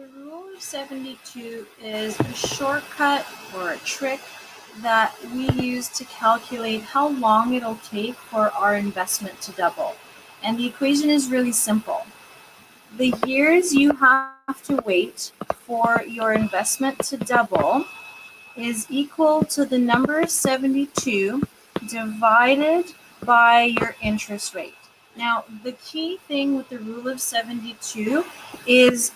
The rule of 72 is a shortcut or a trick that we use to calculate how long it'll take for our investment to double. And the equation is really simple. The years you have to wait for your investment to double is equal to the number 72 divided by your interest rate. Now, the key thing with the rule of 72 is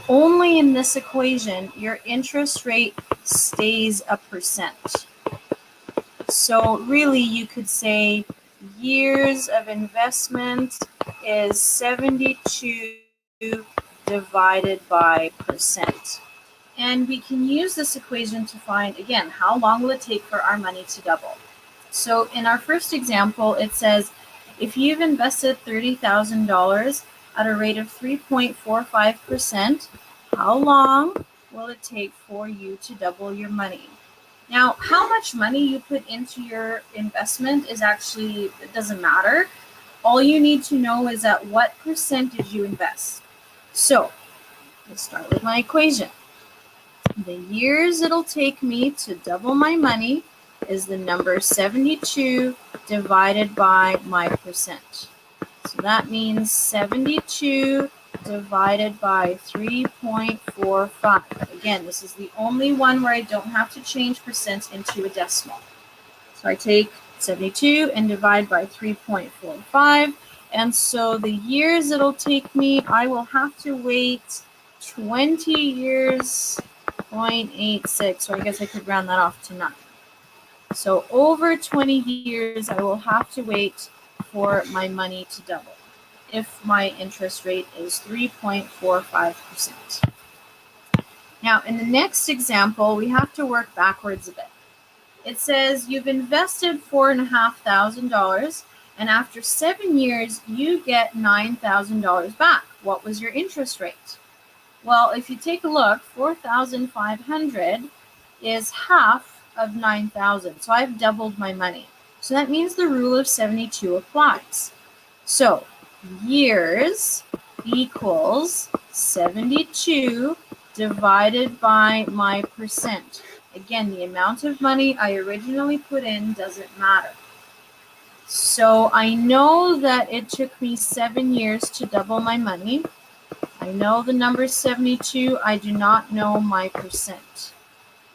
only in this equation, your interest rate stays a percent. So really, you could say years of investment is 72 divided by percent. And we can use this equation to find, again, how long will it take for our money to double. So in our first example, it says, if you've invested $30,000 at a rate of 3.45%, how long will it take for you to double your money? Now, how much money you put into your investment is actually, it doesn't matter. All you need to know is at what percentage you invest. So let's start with my equation. The years it'll take me to double my money is the number 72 divided by my percent. So that means 72 divided by 3.45. Again, this is the only one where I don't have to change percent into a decimal. So I take 72 and divide by 3.45. And so the years it'll take me, I will have to wait 20 years, 0.86. So I guess I could round that off to 9. So over 20 years, I will have to wait for my money to double if my interest rate is 3.45%. Now, in the next example, we have to work backwards a bit. It says you've invested $4,500, and after 7 years, you get $9,000 back. What was your interest rate? Well, if you take a look, 4,500 is half of 9,000. So I've doubled my money. So that means the rule of 72 applies. So years equals 72 divided by my percent. Again, the amount of money I originally put in doesn't matter. So I know that it took me 7 years to double my money. I know the number 72. I do not know my percent.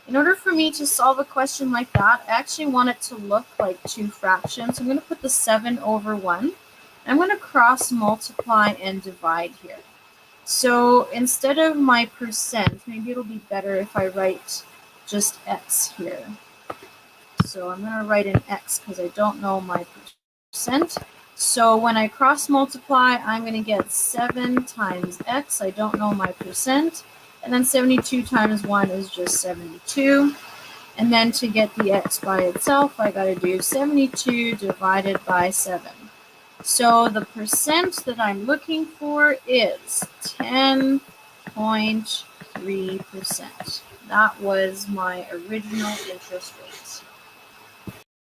In order for me to solve a question like that, I actually want it to look like two fractions. I'm going to put the 7 over 1. I'm going to cross multiply and divide here. So instead of my percent, maybe it'll be better if I write just x here. So I'm going to write an x because I don't know my percent. So when I cross multiply, I'm going to get 7 times x. I don't know my percent. And then 72 times 1 is just 72. And then to get the x by itself, I got to do 72 divided by 7. So the percent that I'm looking for is 10.3%. That was my original interest rate.